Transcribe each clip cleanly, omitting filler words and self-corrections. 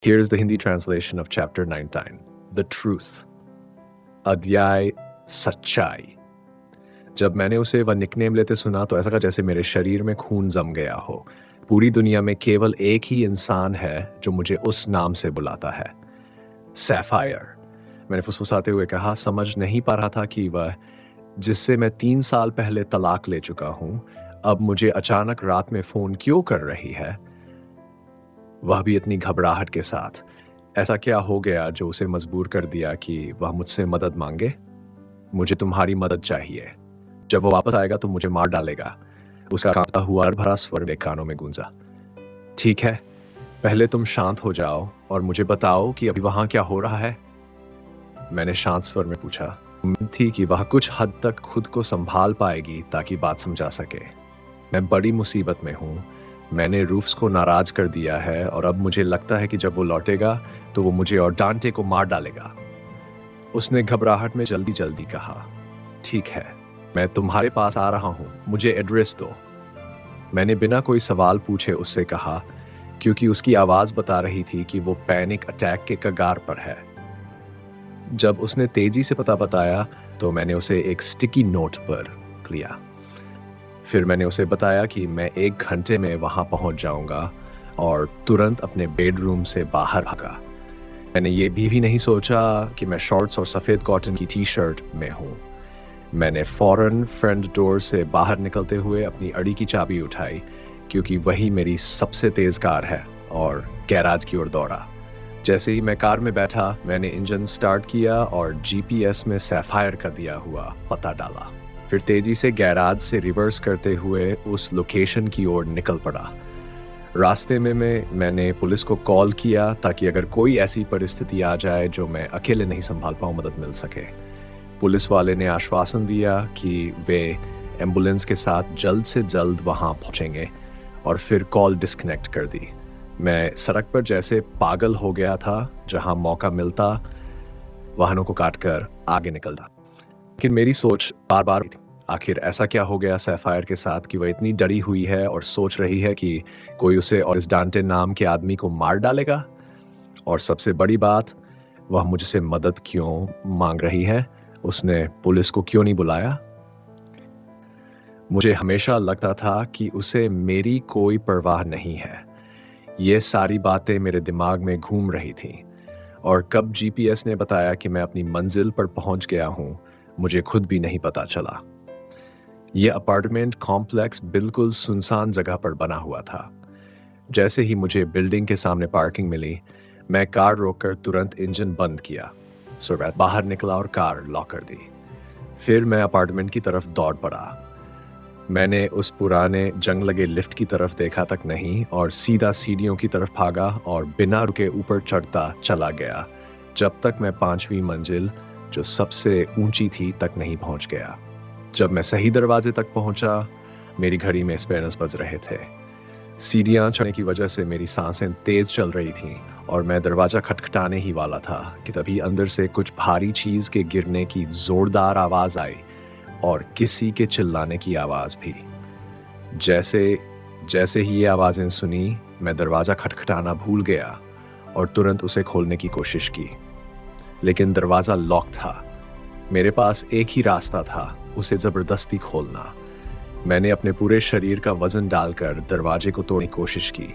Here is the Hindi translation of chapter 19, The Truth. अध्याय सच्चाई। जब मैंने उसे वह निकनेम लेते सुना तो ऐसा लगा जैसे मेरे शरीर में खून जम गया हो। पूरी दुनिया में केवल एक ही इंसान है जो मुझे उस नाम से बुलाता है, सैफायर। मैंने फुसफुसाते हुए कहा, समझ नहीं पा रहा था कि वह जिससे मैं 3 साल पहले तलाक ले चुका हूं, अब मुझे अचानक रात में फोन क्यों कर रही है, वह भी इतनी घबराहट के साथ। ऐसा क्या हो गया जो उसे मजबूर कर दिया कि वह मुझसे मदद मांगे? मुझे तुम्हारी मदद चाहिए। जब वो वापस आएगा तो मुझे मार डालेगा। उसका कांपता हुआ डर भरा स्वर मेरे कानों में गूंजा। ठीक है, पहले तुम शांत हो जाओ और मुझे बताओ कि अभी वहां क्या हो रहा है। मैंने शांत स्वर में पूछा। उम्मीद थी कि वह कुछ हद तक खुद को संभाल पाएगी ताकि बात समझा सके। मैं बड़ी मुसीबत में हूँ। मैंने रूफ्स को नाराज कर दिया है और अब मुझे लगता है कि जब वो लौटेगा तो वो मुझे और डांटे को मार डालेगा। उसने घबराहट में जल्दी जल्दी कहा, ठीक है, मैं तुम्हारे पास आ रहा हूँ, मुझे एड्रेस दो। मैंने बिना कोई सवाल पूछे उससे कहा, क्योंकि उसकी आवाज बता रही थी कि वो पैनिक अटैक के कगार पर है। जब उसने तेजी से पता बताया तो मैंने उसे एक स्टिकी नोट पर लिया। फिर मैंने उसे बताया कि मैं 1 घंटे में वहां पहुंच जाऊंगा और तुरंत अपने बेडरूम से बाहर भागा। मैंने ये भी नहीं सोचा कि मैं शॉर्ट्स और सफ़ेद कॉटन की टी शर्ट में हूँ। मैंने फौरन फ्रंट डोर से बाहर निकलते हुए अपनी अड़ी की चाबी उठाई, क्योंकि वही मेरी सबसे तेज़ कार है, और गैराज की ओर दौड़ा। जैसे ही मैं कार में बैठा, मैंने इंजन स्टार्ट किया और जीपीएस में सैफायर का दिया हुआ पता डाला। फिर तेजी से गैराज से रिवर्स करते हुए उस लोकेशन की ओर निकल पड़ा। रास्ते में मैंने पुलिस को कॉल किया ताकि अगर कोई ऐसी परिस्थिति आ जाए जो मैं अकेले नहीं संभाल पाऊँ, मदद मिल सके। पुलिस वाले ने आश्वासन दिया कि वे एम्बुलेंस के साथ जल्द से जल्द वहां पहुंचेंगे, और फिर कॉल डिस्कनेक्ट कर दी। मैं सड़क पर जैसे पागल हो गया था, जहां मौका मिलता वाहनों को काटकर आगे निकलता। लेकिन मेरी सोच बार बार थी, आखिर ऐसा क्या हो गया सैफायर के साथ कि वह इतनी डरी हुई है और सोच रही है कि कोई उसे और इस डांटे नाम के आदमी को मार डालेगा। और सबसे बड़ी बात, वह मुझसे मदद क्यों मांग रही है? उसने पुलिस को क्यों नहीं बुलाया? मुझे हमेशा लगता था कि उसे मेरी कोई परवाह नहीं है। ये सारी बातें मेरे दिमाग में घूम रही थीं, और कब जीपीएस ने बताया कि मैं अपनी मंजिल पर पहुंच गया हूं, मुझे खुद भी नहीं पता चला। यह अपार्टमेंट कॉम्प्लेक्स बिल्कुल सुनसान जगह पर बना हुआ था। जैसे ही मुझे बिल्डिंग के सामने पार्किंग मिली, मैं कार रोककर तुरंत इंजन बंद किया, सुरैत बाहर निकला और कार लॉक कर दी। फिर मैं अपार्टमेंट की तरफ दौड़ पड़ा। मैंने उस पुराने जंग लगे लिफ्ट की तरफ देखा तक नहीं, और सीधा सीढ़ियों की तरफ भागा और बिना रुके ऊपर चढ़ता चला गया, जब तक मैं 5वीं मंजिल, जो सबसे ऊंची थी, तक नहीं पहुंच गया। जब मैं सही दरवाजे तक पहुंचा, मेरी घड़ी में स्पेनर्स बज रहे थे। सीढ़ियां चढ़ने की वजह से मेरी सांसें तेज चल रही थीं, और मैं दरवाजा खटखटाने ही वाला था कि तभी अंदर से कुछ भारी चीज के गिरने की जोरदार आवाज आई, और किसी के चिल्लाने की आवाज भी। जैसे ही ये आवाजें सुनी, मैं दरवाजा खटखटाना भूल गया और तुरंत उसे खोलने की कोशिश की, लेकिन दरवाजा लॉक था। मेरे पास एक ही रास्ता था, उसे जबरदस्ती खोलना। मैंने अपने पूरे शरीर का वजन डालकर दरवाजे को तोड़ने की कोशिश की।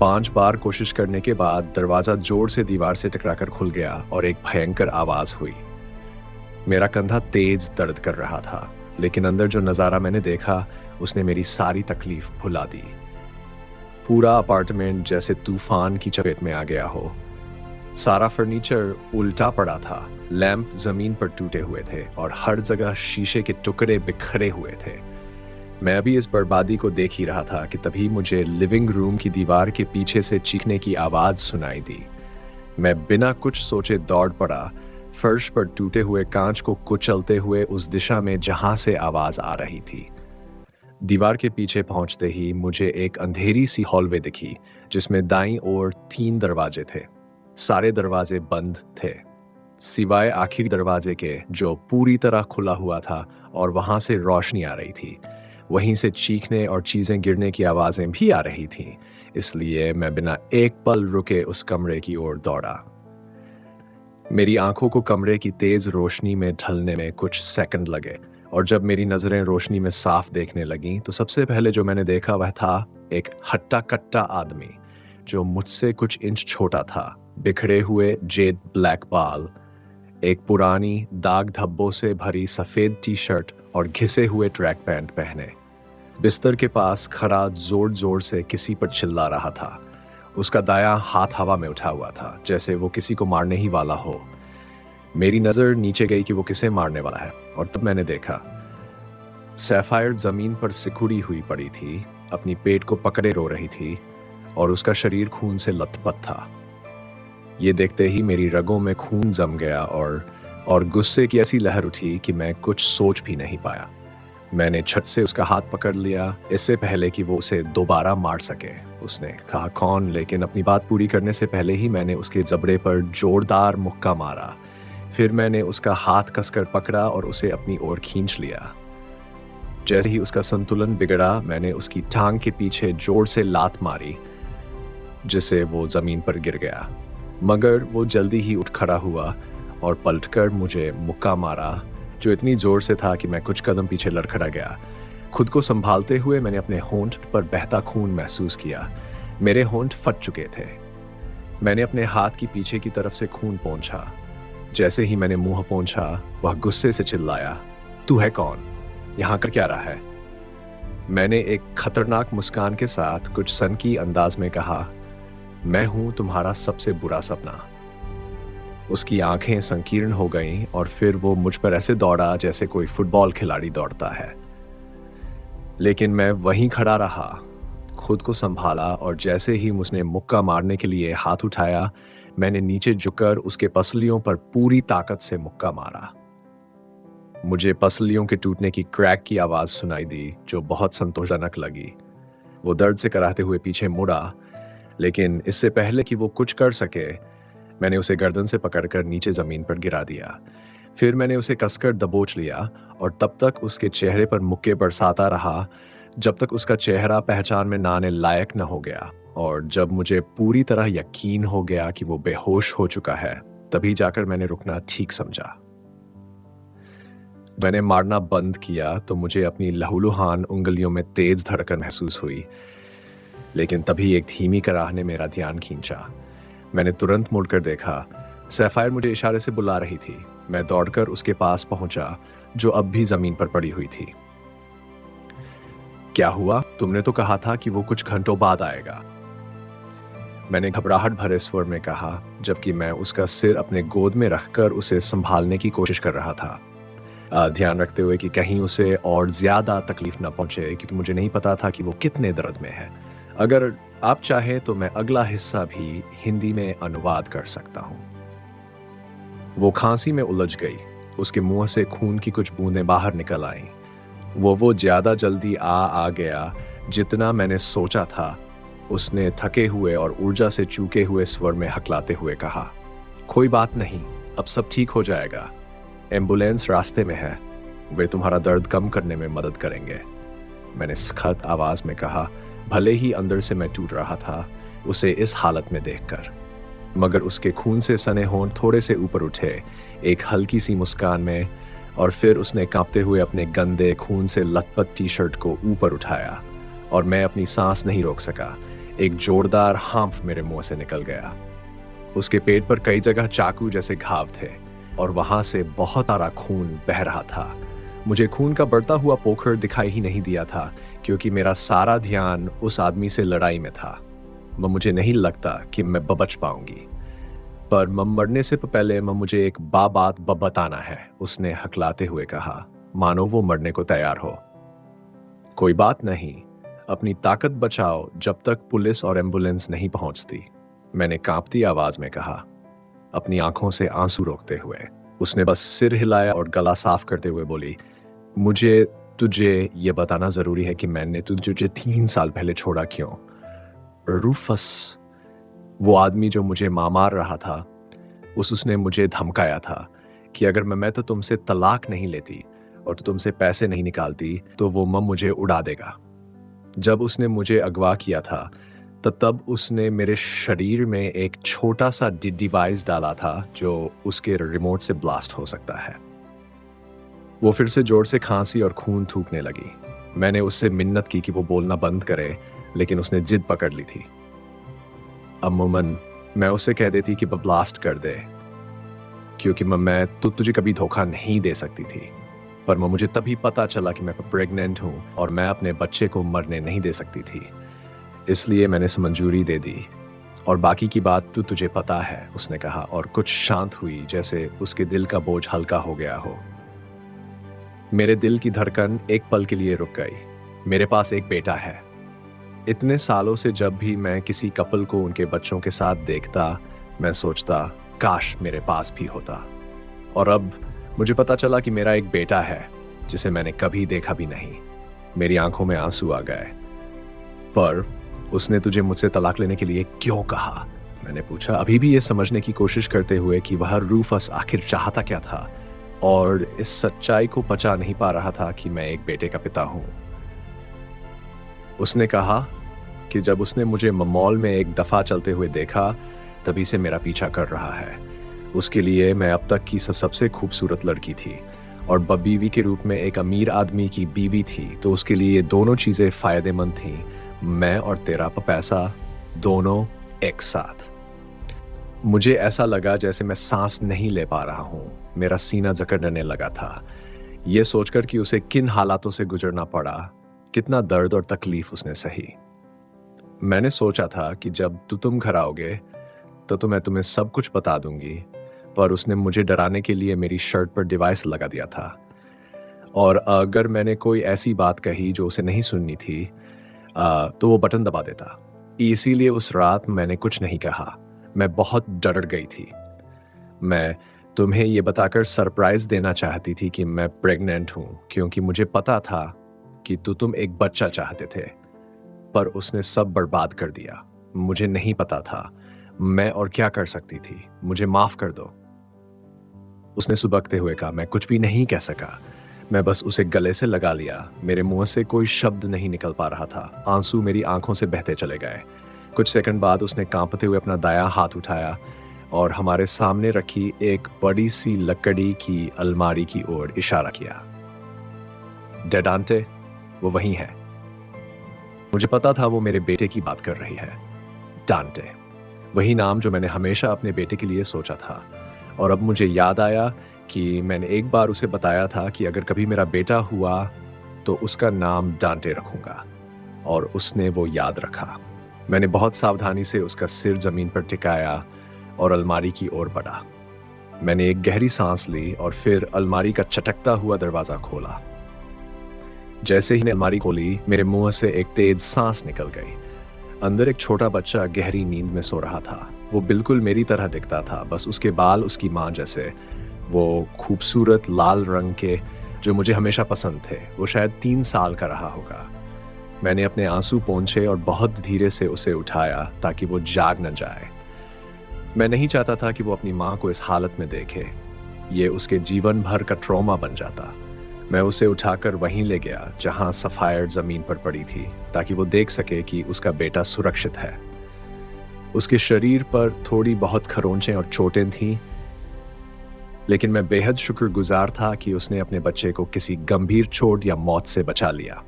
5 बार कोशिश करने के बाद दरवाजा जोर से दीवार से टकराकर खुल गया और एक भयंकर आवाज हुई। मेरा कंधा तेज दर्द कर रहा था, लेकिन अंदर जो नजारा मैंने देखा, उसने मेरी सारी तकलीफ भुला दी। पूरा अपार्टमेंट जैसे तूफान की चपेट में आ गया हो। सारा फर्नीचर उल्टा पड़ा था, लैंप जमीन पर टूटे हुए थे और हर जगह शीशे के टुकड़े बिखरे हुए थे। मैं अभी इस बर्बादी को देख ही रहा था कि तभी मुझे लिविंग रूम की दीवार के पीछे से चीखने की आवाज सुनाई दी। मैं बिना कुछ सोचे दौड़ पड़ा, फर्श पर टूटे हुए कांच को कुचलते हुए उस दिशा में जहां से आवाज आ रही थी। दीवार के पीछे पहुंचते ही मुझे एक अंधेरी सी हॉलवे दिखी, जिसमें दाईं ओर 3 दरवाजे थे। सारे दरवाजे बंद थे, सिवाय आखिरी दरवाजे के, जो पूरी तरह खुला हुआ था और वहां से रोशनी आ रही थी। वहीं से चीखने और चीजें गिरने की आवाजें भी आ रही थीं। इसलिए मैं बिना एक पल रुके उस कमरे की ओर दौड़ा। मेरी आंखों को कमरे की तेज रोशनी में ढलने में कुछ सेकंड लगे, और जब मेरी नजरें रोशनी में साफ देखने लगीं तो सबसे पहले जो मैंने देखा वह था एक हट्टा कट्टा आदमी जो मुझसे कुछ इंच छोटा था। बिखरे हुए जेड ब्लैक बाल, एक पुरानी दाग धब्बों से भरी सफेद टी शर्ट और घिसे हुए ट्रैक पैंट पहने, बिस्तर के पास खड़ा जोर जोर से किसी पर चिल्ला रहा था। उसका दायां हाथ हवा में उठा हुआ था, जैसे वो किसी को मारने ही वाला हो। मेरी नजर नीचे गई कि वो किसे मारने वाला है, और तब मैंने देखा सैफायर जमीन पर सिकुड़ी हुई पड़ी थी, अपनी पेट को पकड़े रो रही थी, और उसका शरीर खून से लथपथ था। ये देखते ही मेरी रगों में खून जम गया और गुस्से की ऐसी लहर उठी कि मैं कुछ सोच भी नहीं पाया। मैंने छत से उसका हाथ पकड़ लिया, इससे पहले कि वो उसे दोबारा मार सके। उसने कहा कौन, लेकिन अपनी बात पूरी करने से पहले ही मैंने उसके जबड़े पर जोरदार मुक्का मारा। फिर मैंने उसका हाथ कसकर पकड़ा और उसे अपनी ओर खींच लिया। जैसे ही उसका संतुलन बिगड़ा, मैंने उसकी टांग के पीछे जोर से लात मारी, जिससे वो जमीन पर गिर गया। मगर वो जल्दी ही उठ खड़ा हुआ और पलटकर मुझे मुक्का मारा, जो इतनी जोर से था कि मैं कुछ कदम पीछे लड़खड़ा गया। खुद को संभालते हुए मैंने अपने होंठ पर बहता खून महसूस किया। मेरे होंठ फट चुके थे। मैंने अपने हाथ की पीछे की तरफ से खून पोंछा। जैसे ही मैंने मुंह पोंछा, वह गुस्से से चिल्लाया, तू है कौन? यहाँ कर क्या रहा है? मैंने एक खतरनाक मुस्कान के साथ कुछ सनकी अंदाज में कहा, मैं हूं तुम्हारा सबसे बुरा सपना। उसकी आंखें संकीर्ण हो गईं और फिर वो मुझ पर ऐसे दौड़ा जैसे कोई फुटबॉल खिलाड़ी दौड़ता है। लेकिन मैं वहीं खड़ा रहा, खुद को संभाला, और जैसे ही उसने मुक्का मारने के लिए हाथ उठाया, मैंने नीचे झुककर उसके पसलियों पर पूरी ताकत से मुक्का मारा। मुझे पसलियों के टूटने की क्रैक की आवाज सुनाई दी, जो बहुत संतोषजनक लगी। वो दर्द से कराहते हुए पीछे मुड़ा, लेकिन इससे पहले कि वो कुछ कर सके, मैंने उसे गर्दन से पकड़कर नीचे जमीन पर गिरा दिया। फिर मैंने उसे कसकर दबोच लिया और तब तक उसके चेहरे पर मुक्के बरसाता रहा जब तक उसका चेहरा पहचान में न आने लायक न हो गया। और जब मुझे पूरी तरह यकीन हो गया कि वो बेहोश हो चुका है, तभी जाकर मैंने रुकना ठीक समझा। मैंने मारना बंद किया तो मुझे अपनी लहूलुहान उंगलियों में तेज धड़कन महसूस हुई, लेकिन तभी एक धीमी कराह ने मेरा ध्यान खींचा। मैंने तुरंत मुड़कर देखा, सैफायर मुझे इशारे से बुला रही थी। मैं दौड़कर उसके पास पहुंचा, जो अब भी जमीन पर पड़ी हुई थी। क्या हुआ? तुमने तो कहा था कि वो कुछ घंटों बाद आएगा, मैंने घबराहट भरे स्वर में कहा, जबकि मैं उसका सिर अपने गोद में रखकर उसे संभालने की कोशिश कर रहा था, ध्यान रखते हुए कि कहीं उसे और ज्यादा तकलीफ न पहुंचे, क्योंकि मुझे नहीं पता था कि वो कितने दर्द में है। अगर आप चाहें तो मैं अगला हिस्सा भी हिंदी में अनुवाद कर सकता हूं। वो खांसी में उलझ गई, उसके मुंह से खून की कुछ बूंदें बाहर निकल आईं। वो ज्यादा जल्दी आ गया जितना मैंने सोचा था, उसने थके हुए और ऊर्जा से चूके हुए स्वर में हकलाते हुए कहा, कोई बात नहीं, अब सब ठीक हो जाएगा। एम्बुलेंस रास्ते में है, वे तुम्हारा दर्द कम करने में मदद करेंगे, मैंने सख्त आवाज में कहा, भले ही अंदर से मैं टूट रहा था उसे इस हालत में देखकर। मगर उसके खून से सने होंठ थोड़े से ऊपर उठे एक हल्की सी मुस्कान में, और फिर उसने कांपते हुए अपने गंदे खून से लथपथ टी शर्ट को ऊपर उठाया, और मैं अपनी सांस नहीं रोक सका। एक जोरदार हांफ मेरे मुंह से निकल गया। उसके पेट पर कई जगह चाकू जैसे घाव थे, और वहां से बहुत सारा खून बह रहा था। मुझे खून का बढ़ता हुआ पोखर दिखाई ही नहीं दिया था, क्योंकि मेरा सारा ध्यान उस आदमी से लड़ाई में था। मुझे नहीं लगता कि मैं बच पाऊंगी, पर मरने से पहले मुझे एक बात बताना है, उसने हकलाते हुए कहा, मानो वो मरने को तैयार हो। कोई बात नहीं, अपनी ताकत बचाओ जब तक पुलिस और एम्बुलेंस नहीं पहुंचती, मैंने कांपती आवाज में कहा, अपनी आंखों से आंसू रोकते हुए। उसने बस सिर हिलाया और गला साफ करते हुए बोली, मुझे तुझे ये बताना जरूरी है कि मैंने तुझे 3 साल पहले छोड़ा क्यों। रूफस, वो आदमी जो मुझे मार रहा था, उसने मुझे धमकाया था कि अगर मैं तो तुमसे तलाक नहीं लेती और तो तुमसे पैसे नहीं निकालती तो वो मुझे उड़ा देगा। जब उसने मुझे अगवा किया था तो तब उसने मेरे शरीर में एक छोटा सा डिवाइस डाला था जो उसके रिमोट से ब्लास्ट हो सकता है। वो फिर से जोर से खांसी और खून थूकने लगी। मैंने उससे मिन्नत की कि वो बोलना बंद करे, लेकिन उसने जिद पकड़ ली थी। अमूमन मैं उसे कह देती कि वो ब्लास्ट कर दे, क्योंकि मैं तुझे कभी धोखा नहीं दे सकती थी। पर मुझे तभी पता चला कि मैं प्रेग्नेंट हूँ और मैं अपने बच्चे को मरने नहीं दे सकती थी। इसलिए मैंने मंजूरी दे दी। और बाकी की बात तो तुझे पता है, उसने कहा, और कुछ शांत हुई, जैसे उसके दिल का बोझ हल्का हो गया हो। मेरे दिल की धड़कन एक पल के लिए रुक गई। मेरे पास एक बेटा है। इतने सालों से जब भी मैं किसी कपल को उनके बच्चों के साथ देखता, मैं सोचता काश मेरे पास भी होता। और अब मुझे पता चला कि मेरा एक बेटा है जिसे मैंने कभी देखा भी नहीं। मेरी आंखों में आंसू आ गए। पर उसने तुझे मुझसे तलाक लेने के लिए क्यों कहा? मैंने पूछा, अभी भी ये समझने की कोशिश करते हुए कि वह रूफस आखिर चाहता क्या था, और इस सच्चाई को पचा नहीं पा रहा था कि मैं एक बेटे का पिता हूं। उसने कहा कि जब उसने मुझे मॉल में एक दफा चलते हुए देखा, तभी से मेरा पीछा कर रहा है। उसके लिए मैं अब तक की सबसे खूबसूरत लड़की थी, और बीवी के रूप में एक अमीर आदमी की बीवी थी, तो उसके लिए ये दोनों चीज़ें फ़ायदेमंद थीं। मैं और तेरा पैसा दोनों एक साथ। मुझे ऐसा लगा जैसे मैं सांस नहीं ले पा रहा हूँ। मेरा सीना जकड़ने लगा था, ये सोचकर कि उसे किन हालातों से गुजरना पड़ा, कितना दर्द और तकलीफ उसने सही। मैंने सोचा था कि जब तुम घर आओगे तो मैं तुम्हें सब कुछ बता दूंगी, पर उसने मुझे डराने के लिए मेरी शर्ट पर डिवाइस लगा दिया था। और अगर मैंने कोई ऐसी बात कही जो उसे नहीं सुननी थी, तो वो बटन दबा देता। इसीलिए उस रात मैंने कुछ नहीं कहा। मैं बहुत डर गई थी। मैं तुम्हें ये बताकर सरप्राइज देना चाहती थी कि मैं प्रेग्नेंट हूं, क्योंकि मुझे पता था कि तुम एक बच्चा चाहते थे। पर उसने सब बर्बाद कर दिया। मुझे नहीं पता था मैं और क्या कर सकती थी। मुझे माफ कर दो, उसने सुबकते हुए कहा। मैं कुछ भी नहीं कह सका। मैं बस उसे गले से लगा लिया। मेरे मुंह से कोई शब्द नहीं निकल पा रहा था। आंसू मेरी आंखों से बहते चले गए। कुछ सेकंड बाद उसने कांपते हुए अपना दायां हाथ उठाया और हमारे सामने रखी एक बड़ी सी लकड़ी की अलमारी की ओर इशारा किया। डेडांटे, वो वही है। मुझे पता था वो मेरे बेटे की बात कर रही है। डांटे, वही नाम जो मैंने हमेशा अपने बेटे के लिए सोचा था। और अब मुझे याद आया कि मैंने एक बार उसे बताया था कि अगर कभी मेरा बेटा हुआ तो उसका नाम डांटे रखूंगा, और उसने वो याद रखा। मैंने बहुत सावधानी से उसका सिर जमीन पर टिकाया और अलमारी की ओर बढ़ा। मैंने एक गहरी सांस ली और फिर अलमारी का चटकता हुआ दरवाजा खोला। जैसे ही अलमारी खोली, मेरे मुंह से एक तेज सांस निकल गई। अंदर एक छोटा बच्चा गहरी नींद में सो रहा था। वो बिल्कुल मेरी तरह दिखता था, बस उसके बाल उसकी माँ जैसे, वो खूबसूरत लाल रंग के जो मुझे हमेशा पसंद थे। वो शायद 3 साल का रहा होगा। मैंने अपने आंसू पोंछे और बहुत धीरे से उसे उठाया ताकि वो जाग न जाए। मैं नहीं चाहता था कि वो अपनी माँ को इस हालत में देखे। ये उसके जीवन भर का ट्रॉमा बन जाता। मैं उसे उठाकर वहीं ले गया जहां सफायर जमीन पर पड़ी थी, ताकि वो देख सके कि उसका बेटा सुरक्षित है। उसके शरीर पर थोड़ी बहुत खरोंचें और चोटें थीं, लेकिन मैं बेहद शुक्रगुजार था कि उसने अपने बच्चे को किसी गंभीर चोट या मौत से बचा लिया।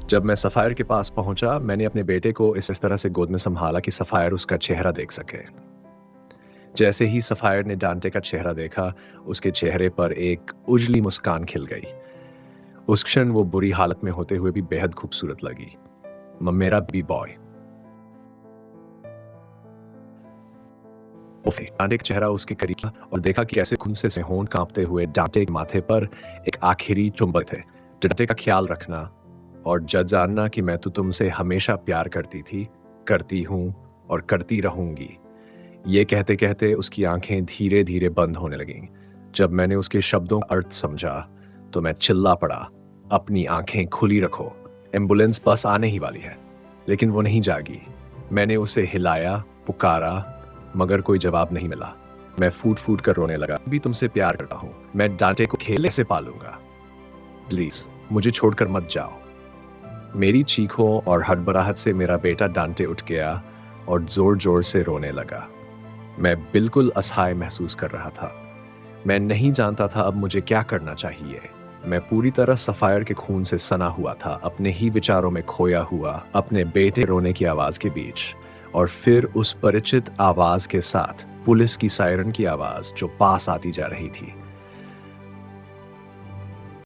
जब मैं सफायर के पास पहुंचा, मैंने अपने बेटे को इस तरह से गोद में संभाला कि सफायर उसका चेहरा देख सके। जैसे ही सफायर ने डांटे का चेहरा देखा, उसके चेहरे पर एक उजली मुस्कान खिल गई। उस क्षण वो बुरी हालत में होते हुए भी बेहद खूबसूरत लगी। मेरा बी बॉय। डांटे का चेहरा उसके करीब था और देखा कि कैसे खून से होंठ कांपते हुए डांटे के माथे पर एक आखिरी चुंबक थे। डांटे का ख्याल रखना और जानना कि मैं तो तुमसे हमेशा प्यार करती थी, करती हूं और करती रहूंगी। ये कहते कहते उसकी आंखें धीरे धीरे बंद होने लगीं। जब मैंने उसके शब्दों का अर्थ समझा तो मैं चिल्ला पड़ा, अपनी आंखें खुली रखो, एम्बुलेंस बस आने ही वाली है। लेकिन वो नहीं जागी। मैंने उसे हिलाया, पुकारा, मगर कोई जवाब नहीं मिला। मैं फूट फूट कर रोने लगा। भी तुमसे प्यार करता हूं। मैं डांटे को खेले से पालूंगा। प्लीज मुझे छोड़कर मत जाओ। मेरी चीखों और हड़बड़ाहट से मेरा बेटा डांटे उठ गया और जोर-जोर से रोने लगा। मैं बिल्कुल असहाय महसूस कर रहा था। मैं नहीं जानता था अब मुझे क्या करना चाहिए। मैं पूरी तरह सफ़ायर के खून से सना हुआ था, अपने ही विचारों में खोया हुआ, अपने बेटे रोने की आवाज़ के बीच। और फिर उस परिचित आवाज़ के साथ पुलिस की सायरन की आवाज़ जो पास आती जा रही थी।